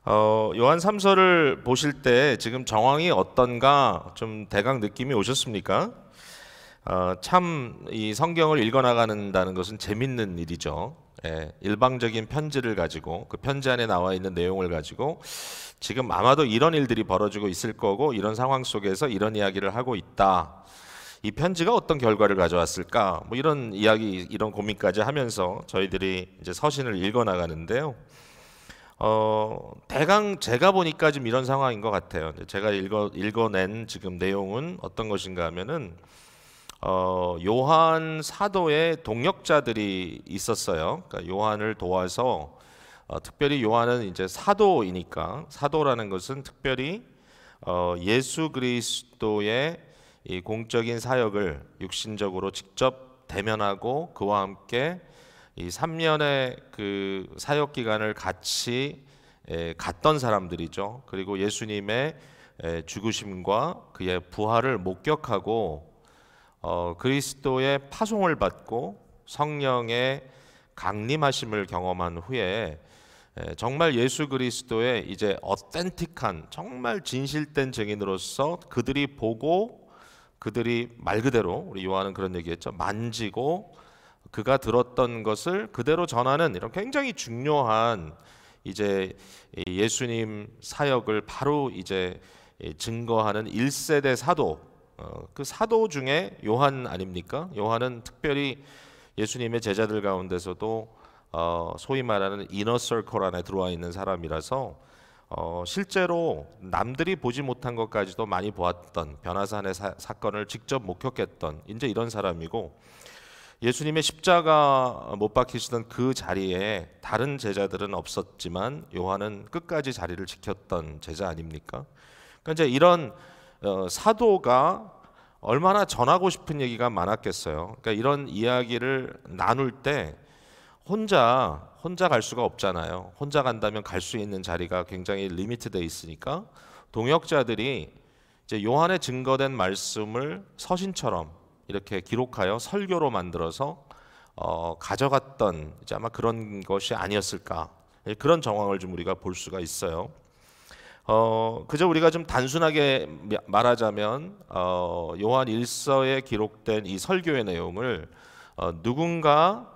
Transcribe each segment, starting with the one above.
요한 3서를 보실 때 지금 정황이 어떤가 좀 대강 느낌이 오셨습니까? 참 이 성경을 읽어나가는다는 것은 재밌는 일이죠. 예, 일방적인 편지를 가지고 그 편지 안에 나와 있는 내용을 가지고 지금 아마도 이런 일들이 벌어지고 있을 거고 이런 상황 속에서 이런 이야기를 하고 있다. 이 편지가 어떤 결과를 가져왔을까? 뭐 이런 이야기, 이런 고민까지 하면서 저희들이 이제 서신을 읽어나가는데요. 대강 제가 보니까 지금 이런 상황인 것 같아요. 제가 읽어낸 지금 내용은 어떤 것인가 하면은 요한 사도의 동역자들이 있었어요. 그러니까 요한을 도와서 특별히 요한은 이제 사도이니까 사도라는 것은 특별히 예수 그리스도의 이 공적인 사역을 육신적으로 직접 대면하고 그와 함께 이 3년의 그 사역 기간을 같이 갔던 사람들이죠. 그리고 예수님의 죽으심과 그의 부활을 목격하고 그리스도의 파송을 받고 성령의 강림하심을 경험한 후에 정말 예수 그리스도의 이제 어센틱한 정말 진실된 증인으로서 그들이 보고 그들이 말 그대로 우리 요한은 그런 얘기했죠. 만지고 그가 들었던 것을 그대로 전하는 이런 굉장히 중요한 이제 예수님 사역을 바로 이제 증거하는 1세대 사도, 그 사도 중에 요한 아닙니까? 요한은 특별히 예수님의 제자들 가운데서도 소위 말하는 이너 서클 안에 들어와 있는 사람이라서 실제로 남들이 보지 못한 것까지도 많이 보았던 변화산의 사건을 직접 목격했던 이제 이런 사람이고, 예수님의 십자가 못 박히시던 그 자리에 다른 제자들은 없었지만 요한은 끝까지 자리를 지켰던 제자 아닙니까? 그러니까 이제 이런 사도가 얼마나 전하고 싶은 얘기가 많았겠어요. 그러니까 이런 이야기를 나눌 때 혼자 갈 수가 없잖아요. 혼자 간다면 갈 수 있는 자리가 굉장히 리미트돼 있으니까 동역자들이 이제 요한의 증거된 말씀을 서신처럼 이렇게 기록하여 설교로 만들어서 가져갔던 이제 아마 그런 것이 아니었을까, 그런 정황을 좀 우리가 볼 수가 있어요. 그저 우리가 좀 단순하게 말하자면 요한 1서에 기록된 이 설교의 내용을 누군가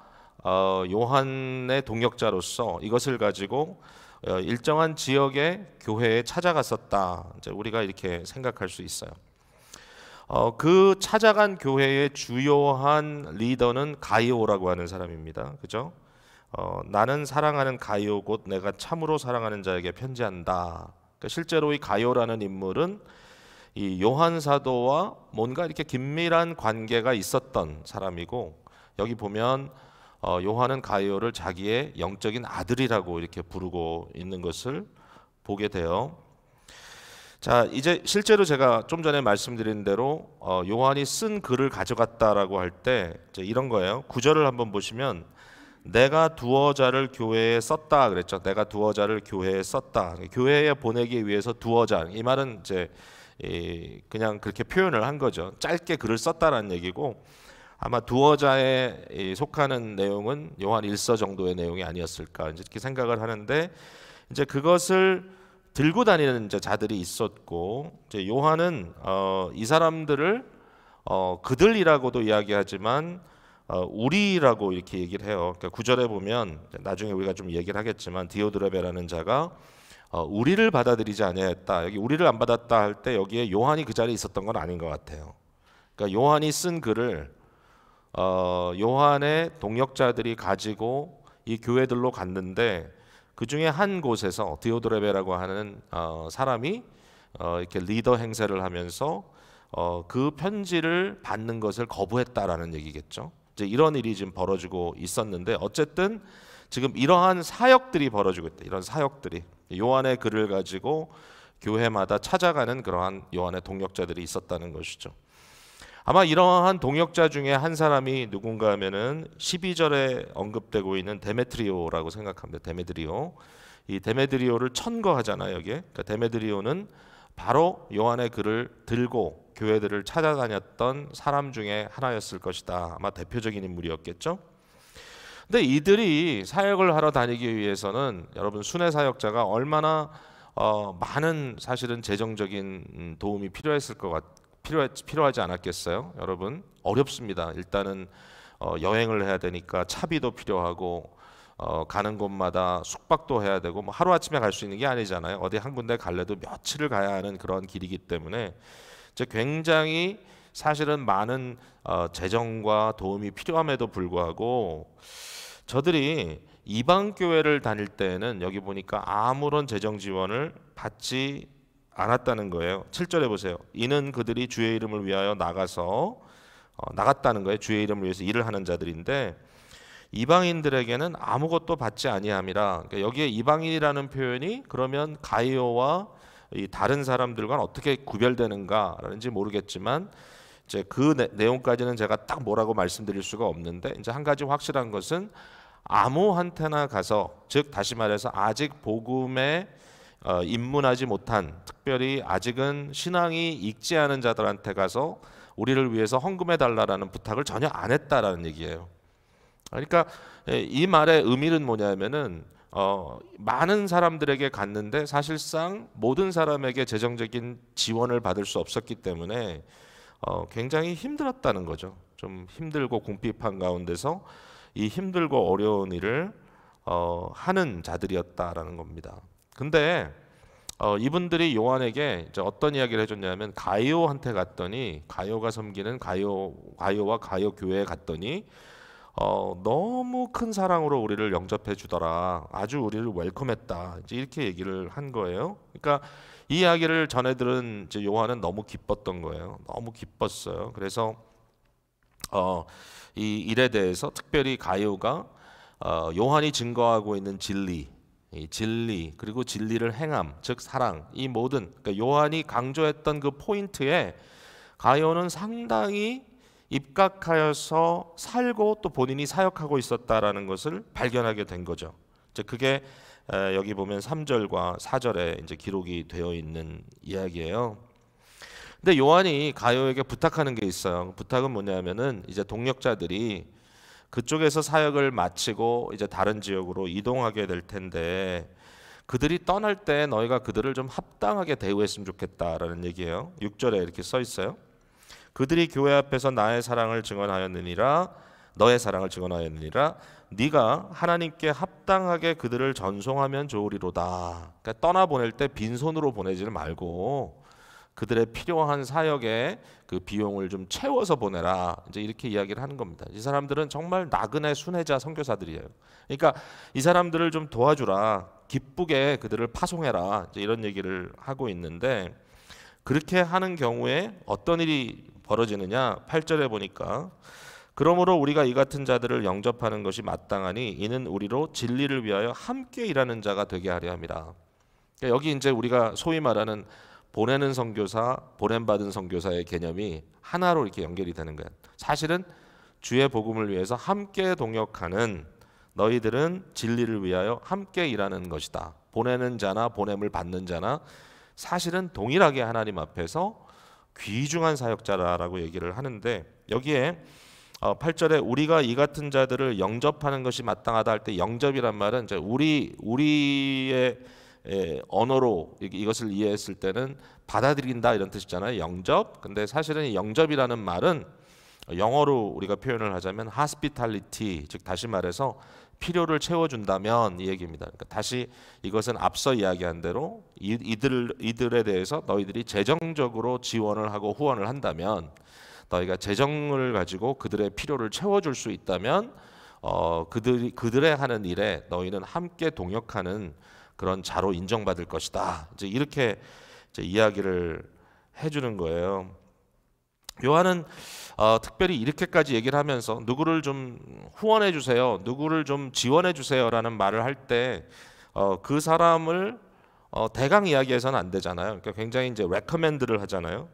요한의 동역자로서 이것을 가지고 일정한 지역의 교회에 찾아갔었다. 이제 우리가 이렇게 생각할 수 있어요. 그 찾아간 교회의 주요한 리더는 가이오라고 하는 사람입니다. 그죠? 나는 사랑하는 가이오 곧 내가 참으로 사랑하는 자에게 편지한다. 그러니까 실제로 이 가이오라는 인물은 이 요한 사도와 뭔가 이렇게 긴밀한 관계가 있었던 사람이고, 여기 보면 요한은 가이오를 자기의 영적인 아들이라고 이렇게 부르고 있는 것을 보게 돼요. 자, 이제 실제로 제가 좀 전에 말씀드린 대로 요한이 쓴 글을 가져갔다라고 할 때 이런 거예요. 구절을 한번 보시면 내가 두어 자를 교회에 썼다 그랬죠. 내가 두어 자를 교회에 썼다. 교회에 보내기 위해서 두어 자. 이 말은 이제 그냥 그렇게 표현을 한 거죠. 짧게 글을 썼다라는 얘기고, 아마 두어 자에 속하는 내용은 요한 1서 정도의 내용이 아니었을까 이렇게 생각을 하는데, 이제 그것을 들고 다니는 이제 자들이 있었고, 이제 요한은 이 사람들을 그들이라고도 이야기하지만 우리라고 이렇게 얘기를 해요. 그러니까 9절에 보면 나중에 우리가 좀 얘기를 하겠지만 디오드레베라는 자가 우리를 받아들이지 아니했다. 여기 우리를 안 받았다 할 때 여기에 요한이 그 자리에 있었던 건 아닌 것 같아요. 그러니까 요한이 쓴 글을 요한의 동역자들이 가지고 이 교회들로 갔는데, 그 중에 한 곳에서 디오드레베라고 하는 사람이 이렇게 리더 행세를 하면서 그 편지를 받는 것을 거부했다라는 얘기겠죠. 이제 이런 일이 지금 벌어지고 있었는데, 어쨌든 지금 이러한 사역들이 벌어지고 있다. 이런 사역들이 요한의 글을 가지고 교회마다 찾아가는 그러한 요한의 동역자들이 있었다는 것이죠. 아마 이러한 동역자 중에 한 사람이 누군가 하면은 12절에 언급되고 있는 데메트리오라고 생각합니다. 데메드리오. 이 데메드리오를 천거하잖아요, 여기에. 그러니까 데메드리오는 바로 요한의 글을 들고 교회들을 찾아다녔던 사람 중에 하나였을 것이다. 아마 대표적인 인물이었겠죠. 근데 이들이 사역을 하러 다니기 위해서는 여러분 순회 사역자가 얼마나 많은 사실은 재정적인 도움이 필요하지 않았겠어요? 여러분 어렵습니다. 일단은 여행을 해야 되니까 차비도 필요하고 가는 곳마다 숙박도 해야 되고 뭐 하루아침에 갈 수 있는 게 아니잖아요. 어디 한 군데 갈래도 며칠을 가야 하는 그런 길이기 때문에 이제 굉장히 사실은 많은 재정과 도움이 필요함에도 불구하고 저들이 이방 교회를 다닐 때는 여기 보니까 아무런 재정 지원을 받지 않았다는 거예요. 7절에 보세요. 이는 그들이 주의 이름을 위하여 나갔다는 거예요. 주의 이름을 위해서 일을 하는 자들인데 이방인들에게는 아무것도 받지 아니함이라. 그러니까 여기에 이방인이라는 표현이 그러면 가이오와 이 다른 사람들과는 어떻게 구별되는가라는지 모르겠지만 이제 그 내용까지는 제가 딱 뭐라고 말씀드릴 수가 없는데 이제 한 가지 확실한 것은 아무한테나 가서, 즉 다시 말해서 아직 복음에 입문하지 못한, 특별히 아직은 신앙이 익지 않은 자들한테 가서 우리를 위해서 헌금해 달라라는 부탁을 전혀 안 했다라는 얘기예요. 그러니까 이 말의 의미는 뭐냐면은 많은 사람들에게 갔는데 사실상 모든 사람에게 재정적인 지원을 받을 수 없었기 때문에 굉장히 힘들었다는 거죠. 좀 힘들고 궁핍한 가운데서 이 힘들고 어려운 일을 하는 자들이었다라는 겁니다. 근데 이분들이 요한에게 이제 어떤 이야기를 해줬냐면 가이오한테 갔더니 가이오가 섬기는 가이오와 가이오 교회에 갔더니 너무 큰 사랑으로 우리를 영접해 주더라. 아주 우리를 웰컴했다. 이제 이렇게 얘기를 한 거예요. 그러니까 이 이야기를 전해 들은 이제 요한은 너무 기뻤던 거예요. 너무 기뻤어요. 그래서 이 일에 대해서 특별히 가이오가 요한이 증거하고 있는 진리, 이 진리 그리고 진리를 행함, 즉 사랑, 이 모든 그러니까 요한이 강조했던 그 포인트에 가이오는 상당히 입각하여서 살고 또 본인이 사역하고 있었다라는 것을 발견하게 된 거죠. 이제 그게 여기 보면 3절과 4절에 이제 기록이 되어 있는 이야기예요. 근데 요한이 가이오에게 부탁하는 게 있어요. 부탁은 뭐냐면은 이제 동역자들이 그쪽에서 사역을 마치고 이제 다른 지역으로 이동하게 될 텐데 그들이 떠날 때 너희가 그들을 좀 합당하게 대우했으면 좋겠다라는 얘기예요. 6절에 이렇게 써 있어요. 그들이 교회 앞에서 나의 사랑을 증언하였느니라, 너의 사랑을 증언하였느니라. 네가 하나님께 합당하게 그들을 전송하면 좋으리로다. 그러니까 떠나보낼 때 빈손으로 보내지를 말고 그들의 필요한 사역에 그 비용을 좀 채워서 보내라. 이제 이렇게 이야기를 하는 겁니다. 이 사람들은 정말 나그네 순회자 선교사들이에요. 그러니까 이 사람들을 좀 도와주라. 기쁘게 그들을 파송해라. 이제 이런 얘기를 하고 있는데 그렇게 하는 경우에 어떤 일이 벌어지느냐? 8절에 보니까 그러므로 우리가 이 같은 자들을 영접하는 것이 마땅하니 이는 우리로 진리를 위하여 함께 일하는 자가 되게 하려 함이라. 그러니까 여기 이제 우리가 소위 말하는 보내는 선교사, 보냄받은 선교사의 개념이 하나로 이렇게 연결이 되는 거예요. 사실은 주의 복음을 위해서 함께 동역하는 너희들은 진리를 위하여 함께 일하는 것이다. 보내는 자나 보냄을 받는 자나 사실은 동일하게 하나님 앞에서 귀중한 사역자라고 얘기를 하는데 여기에 8절에 우리가 이 같은 자들을 영접하는 것이 마땅하다 할 때 영접이란 말은 이제 우리의 언어로 이것을 이해했을 때는 받아들인다 이런 뜻이잖아요. 영접. 근데 사실은 이 영접이라는 말은 영어로 우리가 표현을 하자면 hospitality, 즉 다시 말해서 필요를 채워준다면 이 얘기입니다. 그러니까 다시 이것은 앞서 이야기한 대로 이들에 대해서 너희들이 재정적으로 지원을 하고 후원을 한다면 너희가 재정을 가지고 그들의 필요를 채워줄 수 있다면 그들의 하는 일에 너희는 함께 동역하는 그런 자로 인정받을 것이다. 이제 이렇게 이제 이야기를 해주는 거예요. 요한은 특별히 이렇게까지 얘기를 하면서 누구를 좀 후원해 주세요, 누구를 좀 지원해 주세요라는 말을 할 때 그 사람을 대강 이야기해서는 안 되잖아요. 그러니까 굉장히 이제 레커멘드를 하잖아요.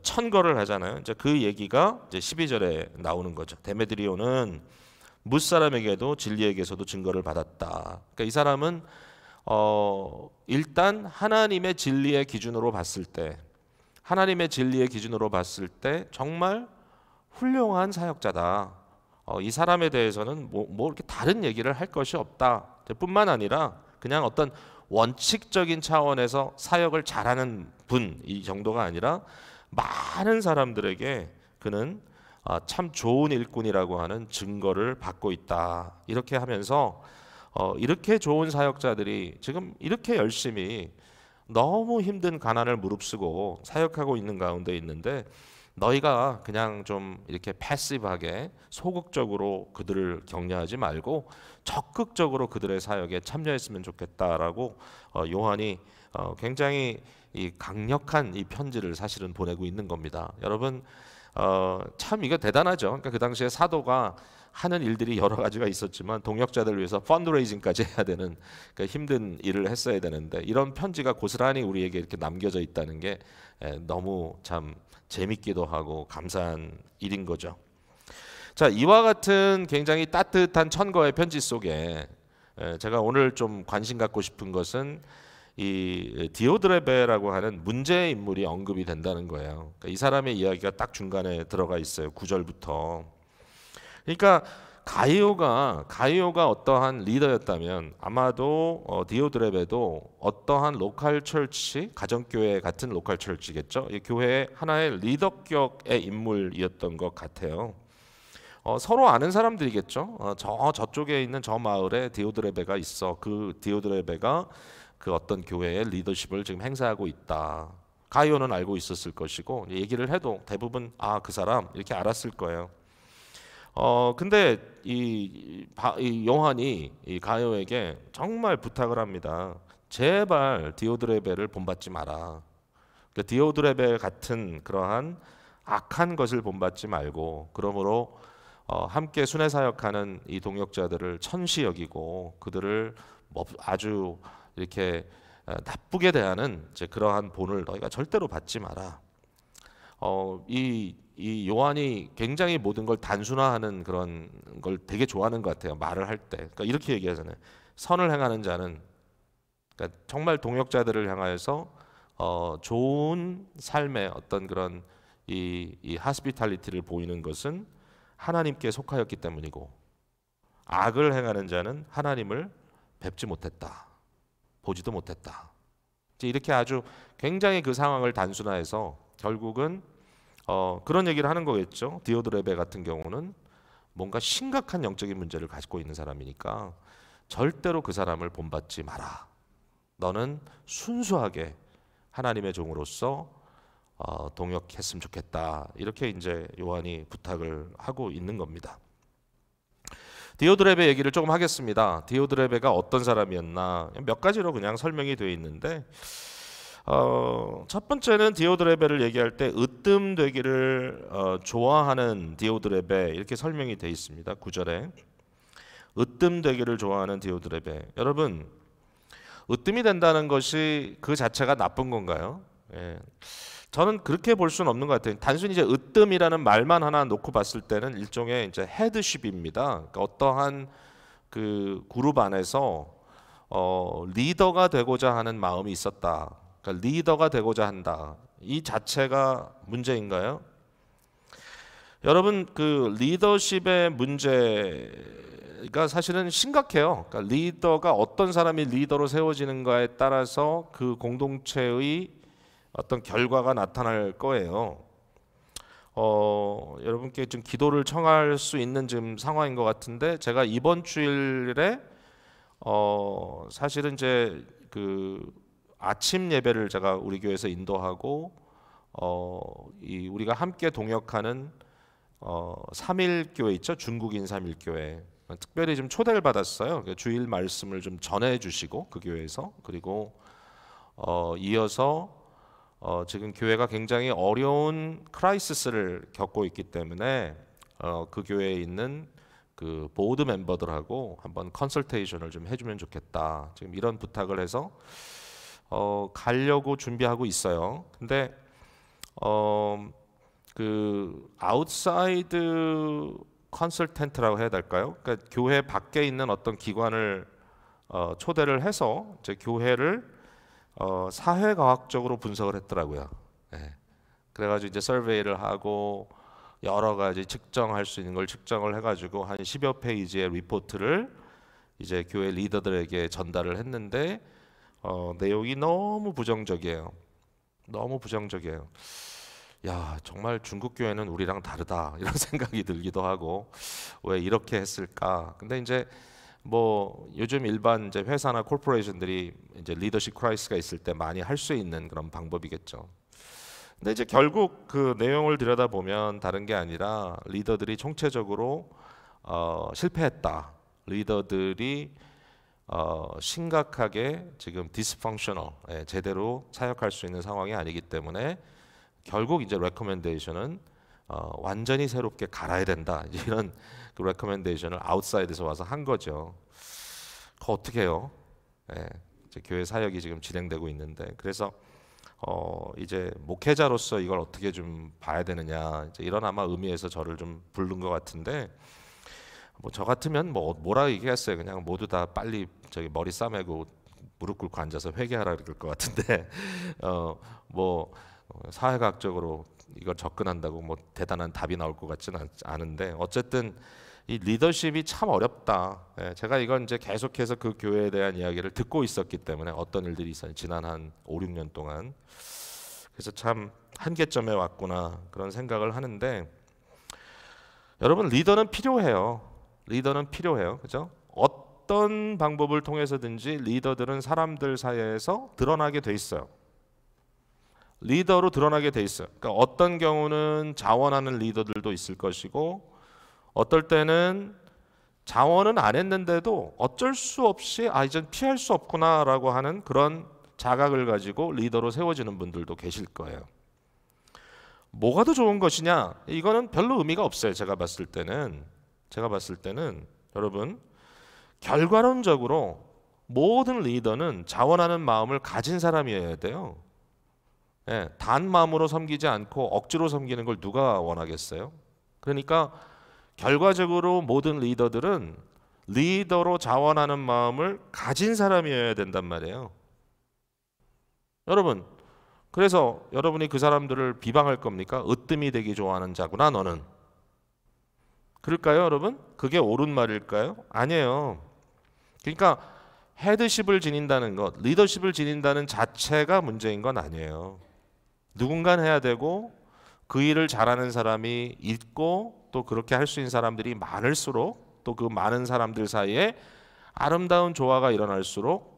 천거를 하잖아요. 이제 그 얘기가 이제 12절에 나오는 거죠. 데메드리오는 뭇 사람에게도 진리에게서도 증거를 받았다. 그러니까 이 사람은 일단 하나님의 진리의 기준으로 봤을 때, 하나님의 진리의 기준으로 봤을 때 정말 훌륭한 사역자다. 이 사람에 대해서는 뭐 이렇게 다른 얘기를 할 것이 없다. 뿐만 아니라 그냥 어떤 원칙적인 차원에서 사역을 잘하는 분 이 정도가 아니라 많은 사람들에게 그는 참 좋은 일꾼이라고 하는 증거를 받고 있다. 이렇게 하면서 이렇게 좋은 사역자들이 지금 이렇게 열심히 너무 힘든 가난을 무릅쓰고 사역하고 있는 가운데 있는데 너희가 그냥 좀 이렇게 패시브하게 소극적으로 그들을 격려하지 말고 적극적으로 그들의 사역에 참여했으면 좋겠다라고 요한이 굉장히 이 강력한 이 편지를 사실은 보내고 있는 겁니다. 여러분 참 이거 대단하죠. 그러니까 그 당시에 사도가 하는 일들이 여러 가지가 있었지만 동역자들을 위해서 펀드레이징까지 해야 되는 그러니까 힘든 일을 했어야 되는데 이런 편지가 고스란히 우리에게 이렇게 남겨져 있다는 게 너무 참 재밌기도 하고 감사한 일인 거죠. 자, 이와 같은 굉장히 따뜻한 천거의 편지 속에 제가 오늘 좀 관심 갖고 싶은 것은 이 디오드레베라고 하는 문제의 인물이 언급이 된다는 거예요. 그러니까 이 사람의 이야기가 딱 중간에 들어가 있어요. 9절부터. 그러니까 가이오가 어떠한 리더였다면 아마도 디오드레베도 어떠한 로컬 철치, 가정교회 같은 로컬 철치겠죠. 이 교회의 하나의 리더격의 인물이었던 것 같아요. 서로 아는 사람들이겠죠. 저쪽에 있는 저 마을에 디오드레베가 있어. 그 디오드레베가 그 어떤 교회의 리더십을 지금 행사하고 있다. 가이오는 알고 있었을 것이고 얘기를 해도 대부분 그 사람 이렇게 알았을 거예요. 근데 이 요한이 이 가이오에게 정말 부탁을 합니다. 제발 디오드레베를 본받지 마라. 그러니까 디오드레베 같은 그러한 악한 것을 본받지 말고 그러므로 함께 순회 사역하는 이 동역자들을 천시 여기고 그들을 아주 이렇게 나쁘게 대하는 이제 그러한 본을 너희가 절대로 받지 마라. 이 요한이 굉장히 모든 걸 단순화하는 그런 걸 되게 좋아하는 것 같아요. 말을 할 때. 그러니까 이렇게 얘기하잖아요. 선을 행하는 자는 그러니까 정말 동역자들을 향하여서 좋은 삶의 어떤 그런 이 하스피탈리티를 보이는 것은 하나님께 속하였기 때문이고 악을 행하는 자는 하나님을 뵙지 못했다. 보지도 못했다. 이렇게 아주 굉장히 그 상황을 단순화해서 결국은 그런 얘기를 하는 거겠죠. 디오드레베 같은 경우는 뭔가 심각한 영적인 문제를 가지고 있는 사람이니까 절대로 그 사람을 본받지 마라. 너는 순수하게 하나님의 종으로서 동역했으면 좋겠다. 이렇게 이제 요한이 부탁을 하고 있는 겁니다. 디오드레베 얘기를 조금 하겠습니다. 디오드레베가 어떤 사람이었나 몇 가지로 그냥 설명이 되어 있는데 첫 번째는 디오드레베를 얘기할 때 으뜸되기를 좋아하는 디오드레베 이렇게 설명이 되어 있습니다. 9절에 으뜸되기를 좋아하는 디오드레베. 여러분 으뜸이 된다는 것이 그 자체가 나쁜 건가요? 예. 저는 그렇게 볼 수는 없는 것 같아요. 단순히 이제 으뜸이라는 말만 하나 놓고 봤을 때는 일종의 이제 헤드십입니다. 그러니까 어떠한 그 그룹 안에서 리더가 되고자 하는 마음이 있었다. 그러니까 리더가 되고자 한다. 이 자체가 문제인가요? 여러분 그 리더십의 문제가 사실은 심각해요. 그러니까 리더가 어떤 사람이 리더로 세워지는가에 따라서 그 공동체의 어떤 결과가 나타날 거예요. 여러분께 좀 기도를 청할 수 있는 지금 상황인 것 같은데 제가 이번 주일에 사실은 이제 그 아침 예배를 제가 우리 교회에서 인도하고 우리가 함께 동역하는 3일교회 있죠. 중국인 3일교회 특별히 좀 초대를 받았어요. 주일 말씀을 좀 전해 주시고 그 교회에서 그리고 이어서 지금 교회가 굉장히 어려운 크라이시스를 겪고 있기 때문에 그 교회에 있는 그 보드 멤버들하고 한번 컨설테이션을 좀 해주면 좋겠다. 지금 이런 부탁을 해서 가려고 준비하고 있어요. 근데 그 아웃사이드 컨설턴트라고 해야 될까요? 그러니까 교회 밖에 있는 어떤 기관을 초대를 해서 이제 교회를 사회과학적으로 분석을 했더라고요. 네. 그래가지고 이제 서베이를 하고 여러 가지 측정할 수 있는 걸 측정을 해가지고 한 10여 페이지의 리포트를 이제 교회 리더들에게 전달을 했는데 내용이 너무 부정적이에요. 너무 부정적이에요. 야, 정말 중국 교회는 우리랑 다르다 이런 생각이 들기도 하고 왜 이렇게 했을까? 근데 이제 뭐 요즘 일반 이제 회사나 코퍼레이션들이 이제 리더십 크라이시스가 있을 때 많이 할 수 있는 그런 방법이겠죠. 근데 이제 결국 그 내용을 들여다보면 다른 게 아니라 리더들이 총체적으로 실패했다. 리더들이 심각하게 지금 디스펑셔널, 제대로 사역할 수 있는 상황이 아니기 때문에 결국 이제 레코멘데이션은 완전히 새롭게 갈아야 된다. 이런 그 레코멘데이션을 아웃사이드에서 와서 한 거죠. 그거 어떻게 해요? 이제 교회 사역이 지금 진행되고 있는데 그래서 이제 목회자로서 이걸 어떻게 좀 봐야 되느냐 이제 이런 아마 의미에서 저를 좀 부른 것 같은데 뭐 저 같으면 뭐라 얘기했어요. 그냥 모두 다 빨리 저기 머리 싸매고 무릎 꿇고 앉아서 회개하라 그럴 것 같은데 뭐 사회학적으로 이걸 접근한다고 뭐 대단한 답이 나올 것 같지는 않은데 어쨌든 이 리더십이 참 어렵다. 제가 이건 이제 계속해서 그 교회에 대한 이야기를 듣고 있었기 때문에 어떤 일들이 있었는지 지난 한 5, 6년 동안 그래서 참 한계점에 왔구나 그런 생각을 하는데 여러분 리더는 필요해요. 리더는 필요해요. 그죠? 어떤 방법을 통해서든지 리더들은 사람들 사이에서 드러나게 돼 있어요. 리더로 드러나게 돼 있어요. 그러니까 어떤 경우는 자원하는 리더들도 있을 것이고 어떨 때는 자원은 안 했는데도 어쩔 수 없이 이젠 피할 수 없구나라고 하는 그런 자각을 가지고 리더로 세워지는 분들도 계실 거예요. 뭐가 더 좋은 것이냐? 이거는 별로 의미가 없어요. 제가 봤을 때는 여러분 결과론적으로 모든 리더는 자원하는 마음을 가진 사람이어야 돼요. 단 마음으로 섬기지 않고 억지로 섬기는 걸 누가 원하겠어요? 그러니까 결과적으로 모든 리더들은 리더로 자원하는 마음을 가진 사람이어야 된단 말이에요. 여러분, 그래서 여러분이 그 사람들을 비방할 겁니까? 으뜸이 되기 좋아하는 자구나 너는. 그럴까요, 여러분? 그게 옳은 말일까요? 아니에요. 그러니까 헤드십을 지닌다는 것, 리더십을 지닌다는 자체가 문제인 건 아니에요. 누군가는 해야 되고 그 일을 잘하는 사람이 있고 또 그렇게 할 수 있는 사람들이 많을수록 또 그 많은 사람들 사이에 아름다운 조화가 일어날수록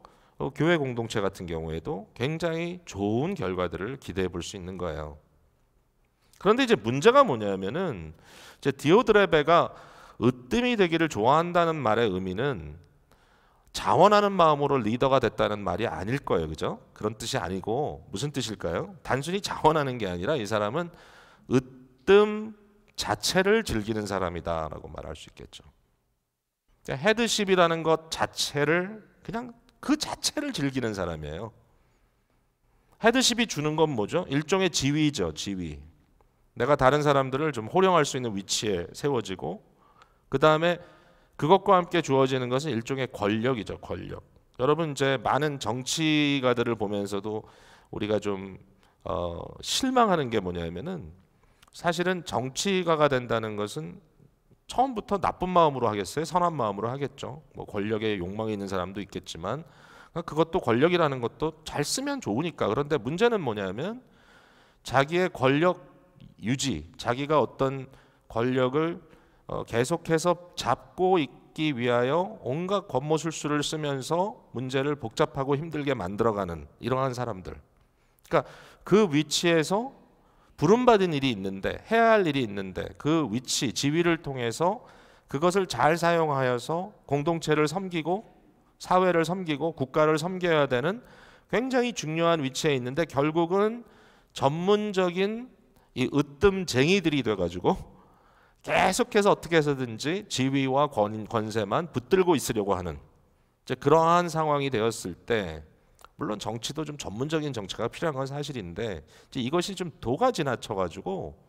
교회 공동체 같은 경우에도 굉장히 좋은 결과들을 기대해 볼 수 있는 거예요. 그런데 이제 문제가 뭐냐면은 이제 디오드레베가 으뜸이 되기를 좋아한다는 말의 의미는 자원하는 마음으로 리더가 됐다는 말이 아닐 거예요. 그죠? 그런 뜻이 아니고 무슨 뜻일까요? 단순히 자원하는 게 아니라 이 사람은 으뜸 자체를 즐기는 사람이다라고 말할 수 있겠죠. 헤드십이라는 것 자체를 그냥 그 자체를 즐기는 사람이에요. 헤드십이 주는 건 뭐죠? 일종의 지위죠. 지위. 내가 다른 사람들을 좀 호령할 수 있는 위치에 세워지고 그 다음에 그것과 함께 주어지는 것은 일종의 권력이죠. 권력. 여러분 이제 많은 정치가들을 보면서도 우리가 좀 실망하는 게 뭐냐면은 사실은 정치가가 된다는 것은 처음부터 나쁜 마음으로 하겠어요? 선한 마음으로 하겠죠. 뭐 권력에 욕망이 있는 사람도 있겠지만 그것도 권력이라는 것도 잘 쓰면 좋으니까. 그런데 문제는 뭐냐면 자기의 권력 유지, 자기가 어떤 권력을 계속해서 잡고 있기 위하여 온갖 권모술수를 쓰면서 문제를 복잡하고 힘들게 만들어가는 이러한 사람들. 그러니까 그 위치에서 부름받은 일이 있는데 해야 할 일이 있는데 그 위치, 지위를 통해서 그것을 잘 사용하여서 공동체를 섬기고 사회를 섬기고 국가를 섬겨야 되는 굉장히 중요한 위치에 있는데 결국은 전문적인 이 으뜸쟁이들이 돼가지고 계속해서 어떻게 해서든지 지위와 권세만 붙들고 있으려고 하는 이제 그러한 상황이 되었을 때 물론 정치도 좀 전문적인 정치가 필요한 건 사실인데 이제 이것이 좀 도가 지나쳐가지고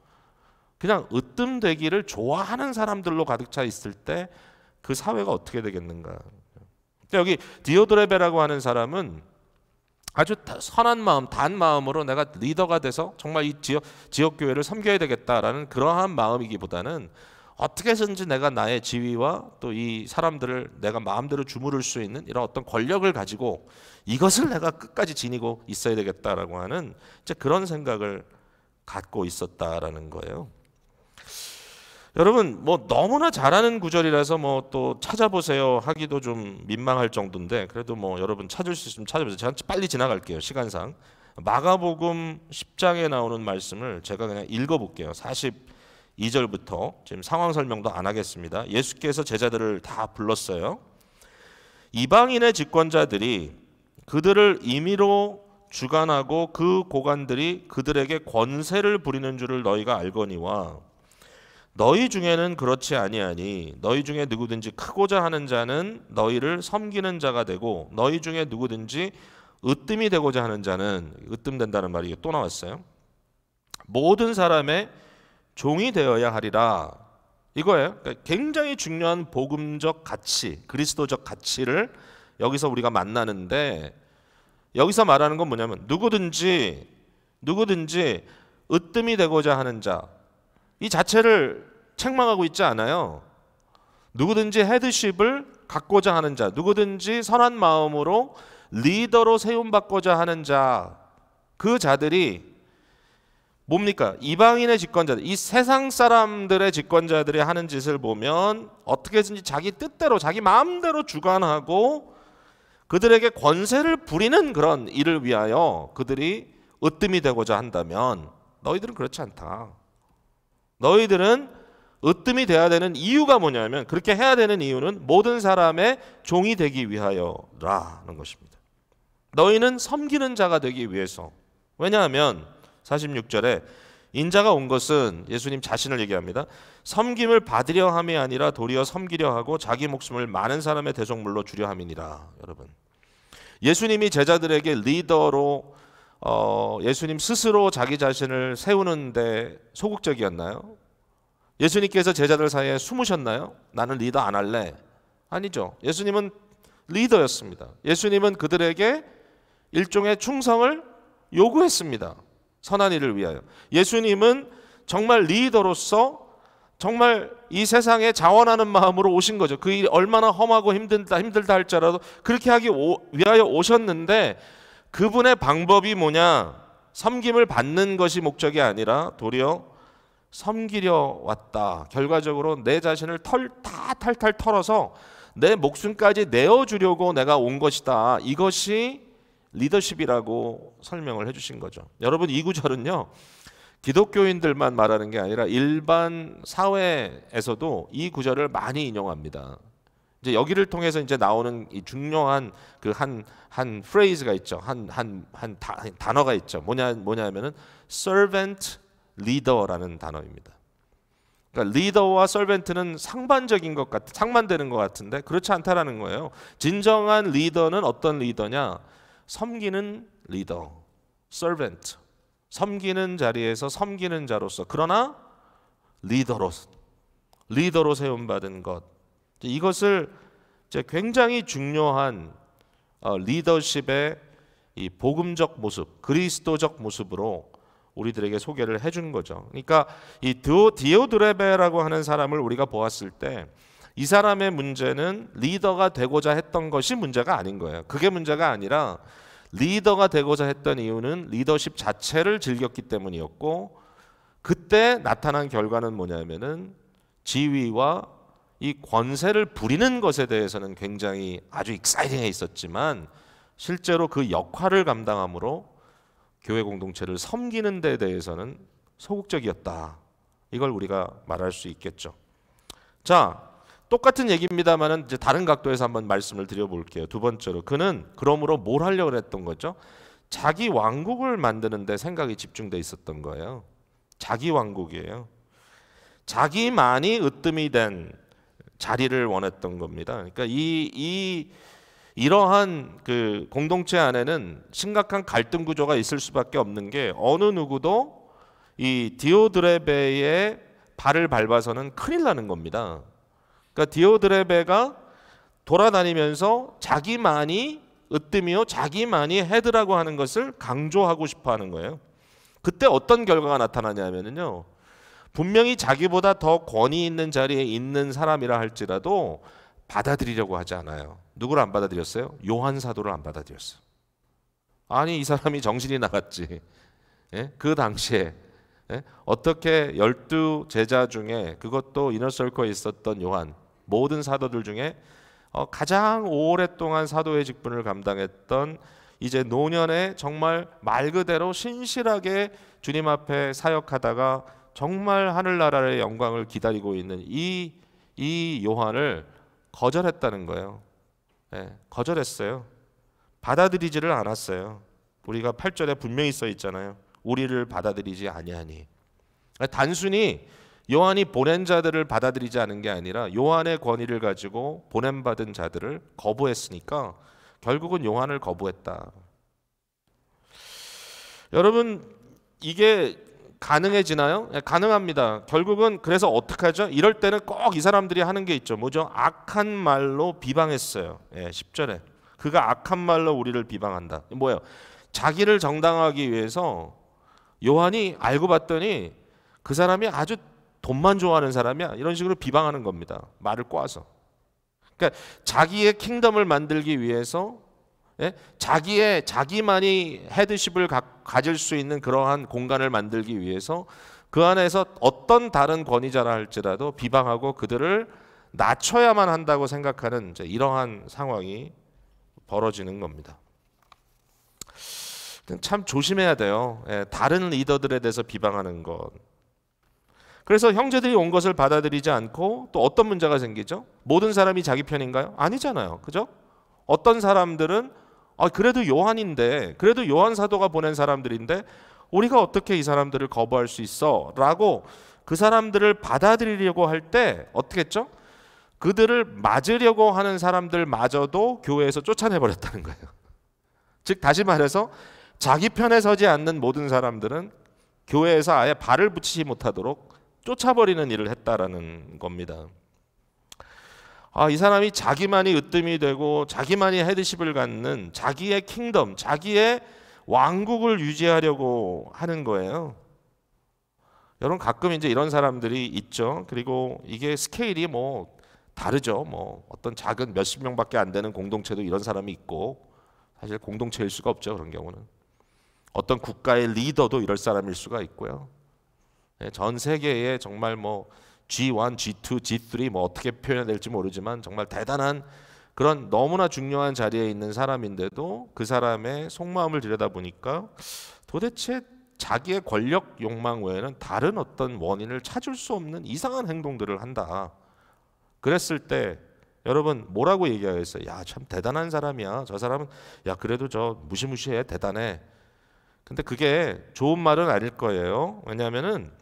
그냥 으뜸되기를 좋아하는 사람들로 가득 차 있을 때 그 사회가 어떻게 되겠는가. 여기 디오드레베라고 하는 사람은 아주 선한 마음, 단 마음으로 내가 리더가 돼서 정말 이 지역 교회를 섬겨야 되겠다라는 그러한 마음이기보다는 어떻게 해서든지 내가 나의 지위와 또 이 사람들을 내가 마음대로 주무를 수 있는 이런 어떤 권력을 가지고 이것을 내가 끝까지 지니고 있어야 되겠다라고 하는 이제 그런 생각을 갖고 있었다라는 거예요. 여러분 뭐 너무나 잘하는 구절이라서 뭐 또 찾아보세요 하기도 좀 민망할 정도인데 그래도 뭐 여러분 찾을 수 있으면 찾아보세요. 제가 빨리 지나갈게요 시간상. 마가복음 10장에 나오는 말씀을 제가 그냥 읽어볼게요. 42절부터 지금 상황 설명도 안 하겠습니다. 예수께서 제자들을 다 불렀어요. 이방인의 집권자들이 그들을 임의로 주관하고 그 고관들이 그들에게 권세를 부리는 줄을 너희가 알거니와 너희 중에는 그렇지 아니하니 너희 중에 누구든지 크고자 하는 자는 너희를 섬기는 자가 되고 너희 중에 누구든지 으뜸이 되고자 하는 자는 으뜸된다는 말이 또 나왔어요. 모든 사람의 종이 되어야 하리라 이거예요. 그러니까 굉장히 중요한 복음적 가치, 그리스도적 가치를 여기서 우리가 만나는데 여기서 말하는 건 뭐냐면 누구든지 으뜸이 되고자 하는 자 이 자체를 책망하고 있지 않아요. 누구든지 헤드십을 갖고자 하는 자, 누구든지 선한 마음으로 리더로 세움받고자 하는 자, 그 자들이 뭡니까? 이방인의 집권자들, 이 세상 사람들의 집권자들이 하는 짓을 보면 어떻게든지 자기 뜻대로 자기 마음대로 주관하고 그들에게 권세를 부리는 그런 일을 위하여 그들이 으뜸이 되고자 한다면 너희들은 그렇지 않다. 너희들은 으뜸이 돼야 되는 이유가 뭐냐면 그렇게 해야 되는 이유는 모든 사람의 종이 되기 위하여라는 것입니다. 너희는 섬기는 자가 되기 위해서. 왜냐하면 46절에 인자가 온 것은 예수님 자신을 얘기합니다. 섬김을 받으려 함이 아니라 도리어 섬기려 하고 자기 목숨을 많은 사람의 대속물로 주려 함이니라. 여러분 예수님이 제자들에게 리더로 예수님 스스로 자기 자신을 세우는데 소극적이었나요? 예수님께서 제자들 사이에 숨으셨나요? 나는 리더 안 할래. 아니죠. 예수님은 리더였습니다. 예수님은 그들에게 일종의 충성을 요구했습니다. 선한 일을 위하여. 예수님은 정말 리더로서 정말 이 세상에 자원하는 마음으로 오신 거죠. 그 일이 얼마나 험하고 힘들다 할지라도 그렇게 하기 위하여 오셨는데 그분의 방법이 뭐냐? 섬김을 받는 것이 목적이 아니라 도리어 섬기려 왔다. 결과적으로 내 자신을 탈탈 털어서 내 목숨까지 내어주려고 내가 온 것이다. 이것이 리더십이라고 설명을 해주신 거죠. 여러분 이 구절은요 기독교인들만 말하는 게 아니라 일반 사회에서도 이 구절을 많이 인용합니다. 이제 여기를 통해서 이제 나오는 이 중요한 그 한 프레이즈가 있죠. 한 단어가 있죠. 뭐냐면은 servant leader라는 단어입니다. 그러니까 리더와 servant는 상반되는 것 같은데 그렇지 않다라는 거예요. 진정한 리더는 어떤 리더냐? 섬기는 리더, servant. 섬기는 자리에서 섬기는 자로서 그러나 리더로 세움받은 것. 이것을 이제 굉장히 중요한 리더십의 이 복음적 모습, 그리스도적 모습으로 우리들에게 소개를 해준 거죠. 그러니까 이 디오드레베라고 하는 사람을 우리가 보았을 때 이 사람의 문제는 리더가 되고자 했던 것이 문제가 아닌 거예요. 그게 문제가 아니라 리더가 되고자 했던 이유는 리더십 자체를 즐겼기 때문이었고 그때 나타난 결과는 뭐냐면은 지위와 이 권세를 부리는 것에 대해서는 굉장히 아주 익사이팅해 있었지만 실제로 그 역할을 감당함으로 교회 공동체를 섬기는 데 대해서는 소극적이었다. 이걸 우리가 말할 수 있겠죠. 자, 똑같은 얘기입니다만은 이제 다른 각도에서 한번 말씀을 드려볼게요. 두 번째로 그는 그러므로 뭘 하려고 했던 거죠? 자기 왕국을 만드는 데 생각이 집중돼 있었던 거예요. 자기 왕국이에요. 자기만이 으뜸이 된 자리를 원했던 겁니다. 그러니까 이러한 그 공동체 안에는 심각한 갈등 구조가 있을 수밖에 없는 게 어느 누구도 이 디오드레베의 발을 밟아서는 큰일 나는 겁니다. 그러니까 디오드레베가 돌아다니면서 자기만이 으뜸이요 자기만이 헤드라고 하는 것을 강조하고 싶어 하는 거예요. 그때 어떤 결과가 나타나냐면요, 분명히 자기보다 더 권위 있는 자리에 있는 사람이라 할지라도 받아들이려고 하지 않아요. 누구를 안 받아들였어요? 요한 사도를 안 받아들였어요. 아니, 이 사람이 정신이 나갔지. 예? 그 당시에 어떻게 12 제자 중에, 그것도 이너서클에 있었던 요한, 모든 사도들 중에 가장 오랫동안 사도의 직분을 감당했던 이제 노년에 정말 말 그대로 신실하게 주님 앞에 사역하다가 정말 하늘나라의 영광을 기다리고 있는 이 요한을 거절했다는 거예요. 거절했어요. 받아들이지를 않았어요. 우리가 8절에 분명히 써 있잖아요. 우리를 받아들이지 아니하니. 단순히 요한이 보낸 자들을 받아들이지 않은 게 아니라 요한의 권위를 가지고 보냄받은 자들을 거부했으니까 결국은 요한을 거부했다. 여러분, 이게 가능해지나요? 가능합니다. 결국은 그래서 어떻게 하죠? 이럴 때는 꼭 이 사람들이 하는 게 있죠. 뭐죠? 악한 말로 비방했어요. 10절에 그가 악한 말로 우리를 비방한다. 뭐예요? 자기를 정당화하기 위해서 요한이 알고 봤더니 그 사람이 아주 돈만 좋아하는 사람이야, 이런 식으로 비방하는 겁니다. 말을 꼬아서. 그러니까 자기의 킹덤을 만들기 위해서 자기만이 헤드십을 가질 수 있는 그러한 공간을 만들기 위해서 그 안에서 어떤 다른 권위자라 할지라도 비방하고 그들을 낮춰야만 한다고 생각하는 이러한 상황이 벌어지는 겁니다. 참 조심해야 돼요. 다른 리더들에 대해서 비방하는 것. 그래서 형제들이 온 것을 받아들이지 않고 또 어떤 문제가 생기죠? 모든 사람이 자기 편인가요? 아니잖아요. 그죠? 어떤 사람들은 그래도 요한인데, 그래도 요한 사도가 보낸 사람들인데 우리가 어떻게 이 사람들을 거부할 수 있어? 라고 그 사람들을 받아들이려고 할 때 어떻게 했죠? 그들을 맞으려고 하는 사람들마저도 교회에서 쫓아내버렸다는 거예요. 즉 다시 말해서 자기 편에 서지 않는 모든 사람들은 교회에서 아예 발을 붙이지 못하도록 쫓아버리는 일을 했다라는 겁니다. 이 사람이 자기만이 으뜸이 되고 자기만이 헤드십을 갖는 자기의 킹덤, 자기의 왕국을 유지하려고 하는 거예요. 여러분, 가끔 이제 이런 사람들이 있죠. 그리고 이게 스케일이 뭐 다르죠. 뭐 어떤 작은 몇십 명밖에 안 되는 공동체도 이런 사람이 있고, 사실 공동체일 수가 없죠. 그런 경우는 어떤 국가의 리더도 이럴 사람일 수가 있고요. 전 세계에 정말 뭐 G1, G2, G3 뭐 어떻게 표현해야 될지 모르지만 정말 대단한 그런 너무나 중요한 자리에 있는 사람인데도 그 사람의 속마음을 들여다보니까 도대체 자기의 권력 욕망 외에는 다른 어떤 원인을 찾을 수 없는 이상한 행동들을 한다. 그랬을 때 여러분 뭐라고 얘기하겠어요? 야, 참 대단한 사람이야. 저 사람은 야, 그래도 저 무시무시해, 대단해. 근데 그게 좋은 말은 아닐 거예요. 왜냐하면은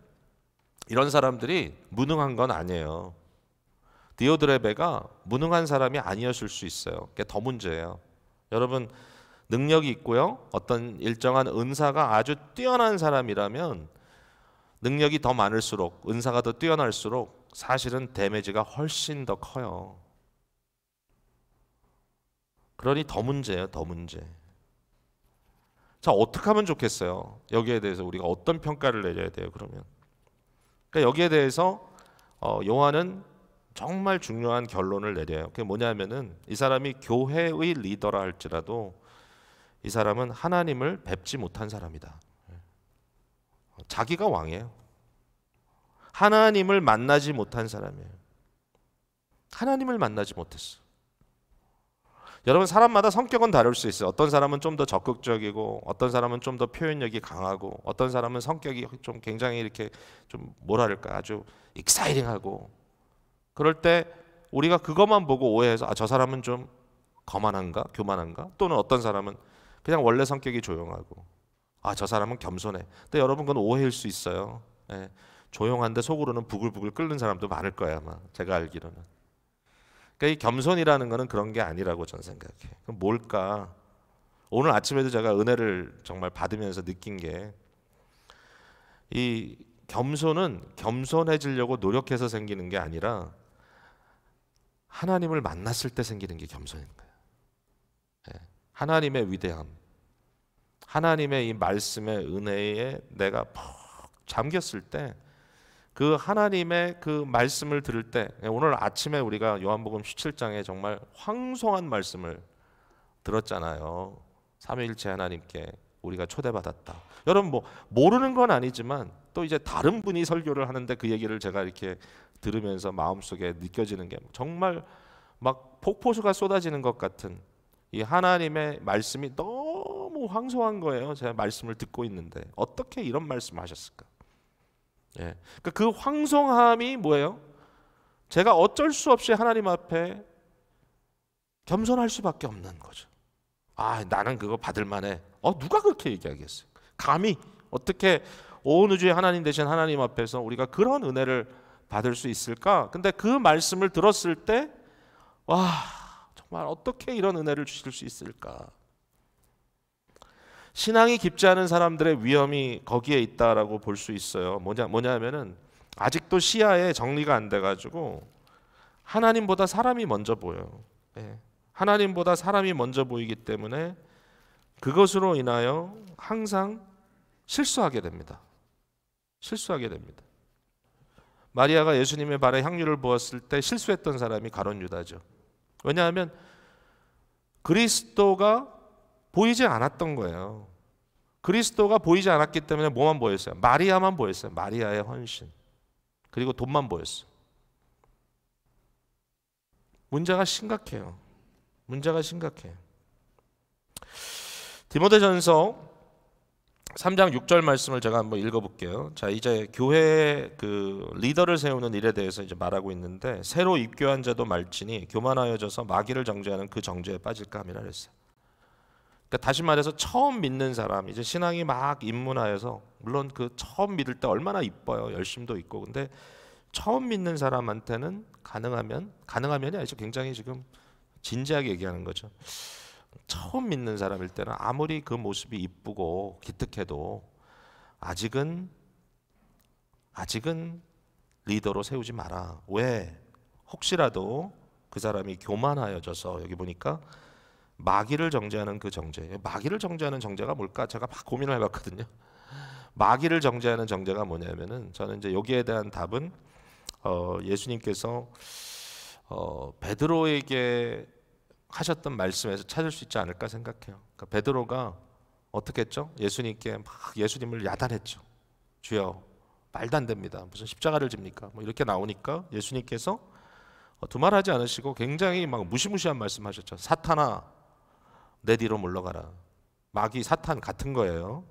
이런 사람들이 무능한 건 아니에요. 디오드레베가 무능한 사람이 아니었을 수 있어요. 그게 더 문제예요. 여러분, 능력이 있고요, 어떤 일정한 은사가 아주 뛰어난 사람이라면 능력이 더 많을수록, 은사가 더 뛰어날수록 사실은 데미지가 훨씬 더 커요. 그러니 더 문제예요. 더 문제. 자, 어떻게 하면 좋겠어요? 여기에 대해서 우리가 어떤 평가를 내려야 돼요? 그러면 그러니까 여기에 대해서 요한은 정말 중요한 결론을 내려요. 그게 뭐냐면은 이 사람이 교회의 리더라 할지라도 이 사람은 하나님을 뵙지 못한 사람이다. 자기가 왕이에요. 하나님을 만나지 못한 사람이에요. 하나님을 만나지 못했어. 여러분, 사람마다 성격은 다를 수 있어요. 어떤 사람은 좀 더 적극적이고, 어떤 사람은 좀 더 표현력이 강하고, 어떤 사람은 성격이 좀 굉장히 이렇게 좀 뭐랄까 아주 익사이팅하고. 그럴 때 우리가 그것만 보고 오해해서 저 사람은 좀 거만한가, 교만한가? 또는 어떤 사람은 그냥 원래 성격이 조용하고, 저 사람은 겸손해. 근데 여러분, 그건 오해일 수 있어요. 조용한데 속으로는 부글부글 끓는 사람도 많을 거예요, 아마. 제가 알기로는. 그러니까 이 겸손이라는 거는 그런 게 아니라고 저는 생각해요. 그럼 뭘까? 오늘 아침에도 제가 은혜를 정말 받으면서 느낀 게, 이 겸손은 겸손해지려고 노력해서 생기는 게 아니라 하나님을 만났을 때 생기는 게 겸손인 거예요. 하나님의 위대함, 하나님의 이 말씀의 은혜에 내가 푹 잠겼을 때, 그 하나님의 그 말씀을 들을 때, 오늘 아침에 우리가 요한복음 17장에 정말 황송한 말씀을 들었잖아요. 삼위일체 하나님께 우리가 초대받았다. 여러분 뭐 모르는 건 아니지만 또 이제 다른 분이 설교를 하는데 그 얘기를 제가 이렇게 들으면서 마음속에 느껴지는 게 정말 막 폭포수가 쏟아지는 것 같은 이 하나님의 말씀이 너무 황송한 거예요. 제가 말씀을 듣고 있는데 어떻게 이런 말씀을 하셨을까? 예. 그러니까 그 황송함이 뭐예요? 제가 어쩔 수 없이 하나님 앞에 겸손할 수밖에 없는 거죠. 아, 나는 그거 받을 만해. 누가 그렇게 얘기하겠어요? 감히 어떻게 온 우주의 하나님 되신 하나님 앞에서 우리가 그런 은혜를 받을 수 있을까? 근데 그 말씀을 들었을 때 와, 정말 어떻게 이런 은혜를 주실 수 있을까? 신앙이 깊지 않은 사람들의 위험이 거기에 있다라고 볼 수 있어요. 뭐냐면은 아직도 시야에 정리가 안 돼가지고 하나님보다 사람이 먼저 보여요. 예. 하나님보다 사람이 먼저 보이기 때문에 그것으로 인하여 항상 실수하게 됩니다. 실수하게 됩니다. 마리아가 예수님의 발에 향유를 부었을 때 실수했던 사람이 가룟 유다죠. 왜냐하면 그리스도가 보이지 않았던 거예요. 그리스도가 보이지 않았기 때문에 뭐만 보였어요? 마리아만 보였어요. 마리아의 헌신. 그리고 돈만 보였어요. 문제가 심각해요. 문제가 심각해요. 디모데전서 3장 6절 말씀을 제가 한번 읽어볼게요. 자, 이제 교회 그 리더를 세우는 일에 대해서 이제 말하고 있는데, 새로 입교한 자도 말지니 교만하여져서 마귀를 정죄하는 그 정죄에 빠질까 함이라 그랬어요. 그러니까 다시 말해서 처음 믿는 사람, 이제 신앙이 막 입문하여서, 물론 그 처음 믿을 때 얼마나 이뻐요, 열심도 있고, 근데 처음 믿는 사람한테는 가능하면이 아니죠. 굉장히 지금 진지하게 얘기하는 거죠. 처음 믿는 사람일 때는 아무리 그 모습이 이쁘고 기특해도 아직은 리더로 세우지 마라. 왜? 혹시라도 그 사람이 교만하여져서, 여기 보니까 마귀를 정죄하는 그 정죄. 마귀를 정죄하는 정죄가 뭘까? 제가 막 고민을 해봤거든요. 마귀를 정죄하는 정죄가 뭐냐면은, 저는 이제 여기에 대한 답은 예수님께서 베드로에게 하셨던 말씀에서 찾을 수 있지 않을까 생각해요. 그러니까 베드로가 어떻게 했죠? 예수님께 막 예수님을 야단했죠. 주여, 말도 안 됩니다. 무슨 십자가를 집니까? 뭐 이렇게 나오니까 예수님께서 두말하지 않으시고 굉장히 막 무시무시한 말씀하셨죠. 사탄아, 내 뒤로 물러가라. 마귀 사탄 같은 거예요.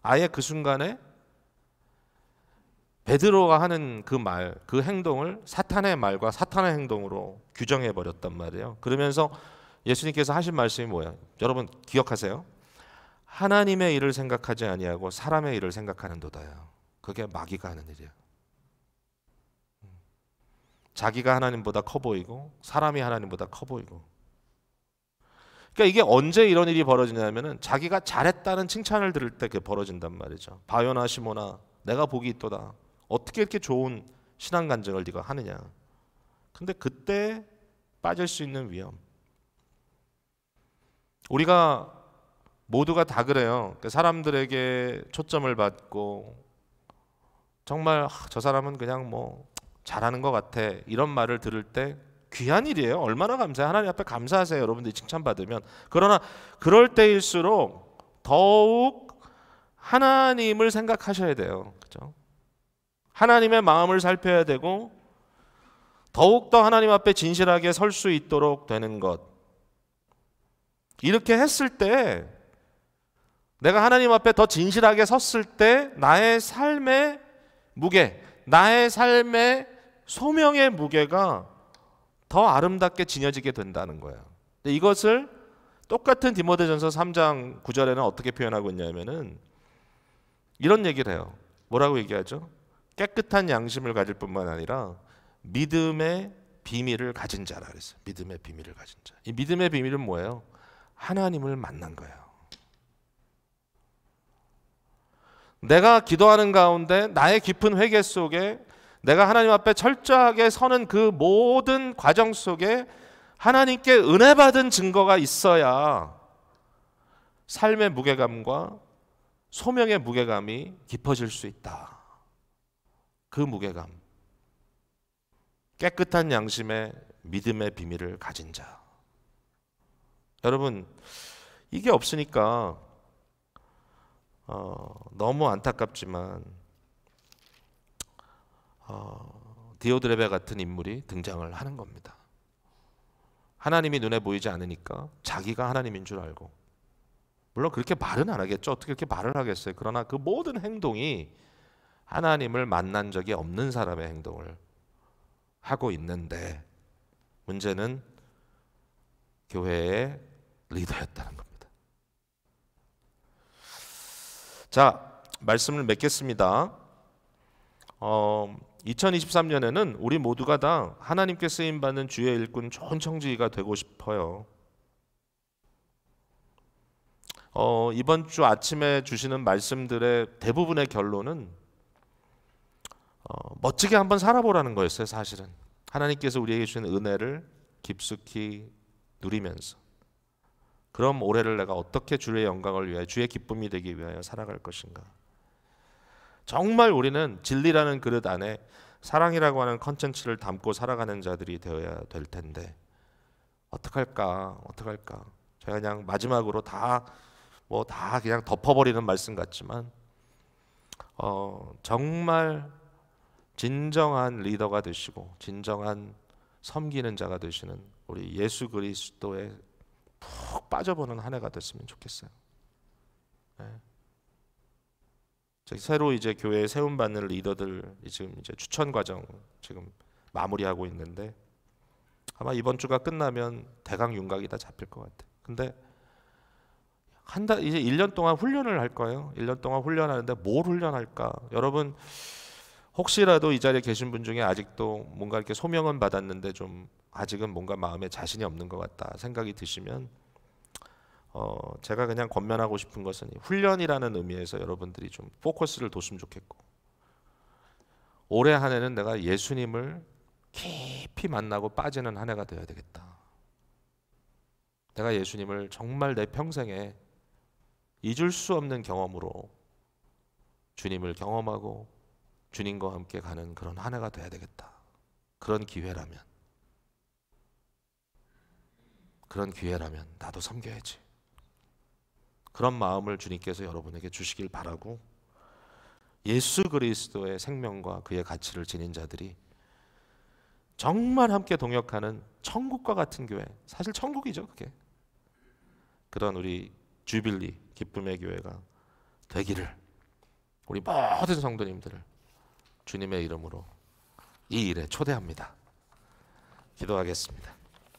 아예 그 순간에 베드로가 하는 그 말, 그 행동을 사탄의 말과 사탄의 행동으로 규정해 버렸단 말이에요. 그러면서 예수님께서 하신 말씀이 뭐야? 여러분 기억하세요. 하나님의 일을 생각하지 아니하고 사람의 일을 생각하는도다요. 그게 마귀가 하는 일이야. 자기가 하나님보다 커 보이고 사람이 하나님보다 커 보이고. 그러니까 이게 언제 이런 일이 벌어지냐면은 자기가 잘했다는 칭찬을 들을 때 그게 벌어진단 말이죠. 바요나 시모나, 내가 복이 있도다. 어떻게 이렇게 좋은 신앙 간증을 네가 하느냐. 근데 그때 빠질 수 있는 위험. 우리가 모두가 다 그래요. 사람들에게 초점을 받고 정말 저 사람은 그냥 뭐 잘하는 것 같아, 이런 말을 들을 때 귀한 일이에요. 얼마나 감사해요. 하나님 앞에 감사하세요. 여러분들이 칭찬받으면. 그러나 그럴 때일수록 더욱 하나님을 생각하셔야 돼요. 그렇죠? 하나님의 마음을 살펴야 되고 더욱더 하나님 앞에 진실하게 설 수 있도록 되는 것. 이렇게 했을 때, 내가 하나님 앞에 더 진실하게 섰을 때 나의 삶의 무게, 나의 삶의 소명의 무게가 더 아름답게 지녀지게 된다는 거예요. 이것을 똑같은 디모데전서 3장 9절에는 어떻게 표현하고 있냐면은 이런 얘기를 해요. 뭐라고 얘기하죠? 깨끗한 양심을 가질 뿐만 아니라 믿음의 비밀을 가진 자라 그랬어요. 믿음의 비밀을 가진 자. 이 믿음의 비밀은 뭐예요? 하나님을 만난 거예요. 내가 기도하는 가운데 나의 깊은 회개 속에 내가 하나님 앞에 철저하게 서는 그 모든 과정 속에 하나님께 은혜 받은 증거가 있어야 삶의 무게감과 소명의 무게감이 깊어질 수 있다. 그 무게감, 깨끗한 양심의 믿음의 비밀을 가진 자. 여러분, 이게 없으니까 너무 안타깝지만 디오드레베 같은 인물이 등장을 하는 겁니다. 하나님이 눈에 보이지 않으니까 자기가 하나님인 줄 알고, 물론 그렇게 말은 안 하겠죠. 어떻게 그렇게 말을 하겠어요. 그러나 그 모든 행동이 하나님을 만난 적이 없는 사람의 행동을 하고 있는데, 문제는 교회의 리더였다는 겁니다. 자, 말씀을 맺겠습니다. 2023년에는 우리 모두가 다 하나님께 쓰임받는 주의 일꾼 좋은 청지기가 되고 싶어요. 이번 주 아침에 주시는 말씀들의 대부분의 결론은 멋지게 한번 살아보라는 거였어요. 사실은 하나님께서 우리에게 주신 은혜를 깊숙이 누리면서, 그럼 올해를 내가 어떻게 주의 영광을 위하여, 주의 기쁨이 되기 위하여 살아갈 것인가. 정말 우리는 진리라는 그릇 안에 사랑이라고 하는 컨텐츠를 담고 살아가는 자들이 되어야 될 텐데, 어떡할까? 제가 그냥 마지막으로 다 그냥 덮어버리는 말씀 같지만, 정말 진정한 리더가 되시고 진정한 섬기는 자가 되시는 우리 예수 그리스도에 푹 빠져보는 한 해가 됐으면 좋겠어요. 네. 새로 이제 교회에 세움받는 리더들 지금 이제 추천 과정 지금 마무리하고 있는데, 아마 이번 주가 끝나면 대강 윤곽이 다 잡힐 것 같아요. 근데 한 달, 이제 1년 동안 훈련을 할 거예요. 1년 동안 훈련하는데 뭘 훈련할까? 여러분, 혹시라도 이 자리에 계신 분 중에 아직도 뭔가 이렇게 소명은 받았는데 좀 아직은 뭔가 마음에 자신이 없는 것 같다 생각이 드시면, 제가 그냥 권면하고 싶은 것은 훈련이라는 의미에서 여러분들이 좀 포커스를 뒀으면 좋겠고, 올해 한 해는 내가 예수님을 깊이 만나고 빠지는 한 해가 되어야 되겠다. 내가 예수님을 정말 내 평생에 잊을 수 없는 경험으로 주님을 경험하고 주님과 함께 가는 그런 한 해가 돼야 되겠다. 그런 기회라면 나도 섬겨야지. 그런 마음을 주님께서 여러분에게 주시길 바라고, 예수 그리스도의 생명과 그의 가치를 지닌 자들이 정말 함께 동역하는 천국과 같은 교회, 사실 천국이죠 그게, 그런 우리 주빌리 기쁨의 교회가 되기를 우리 모든 성도님들을 주님의 이름으로 이 일에 초대합니다. 기도하겠습니다.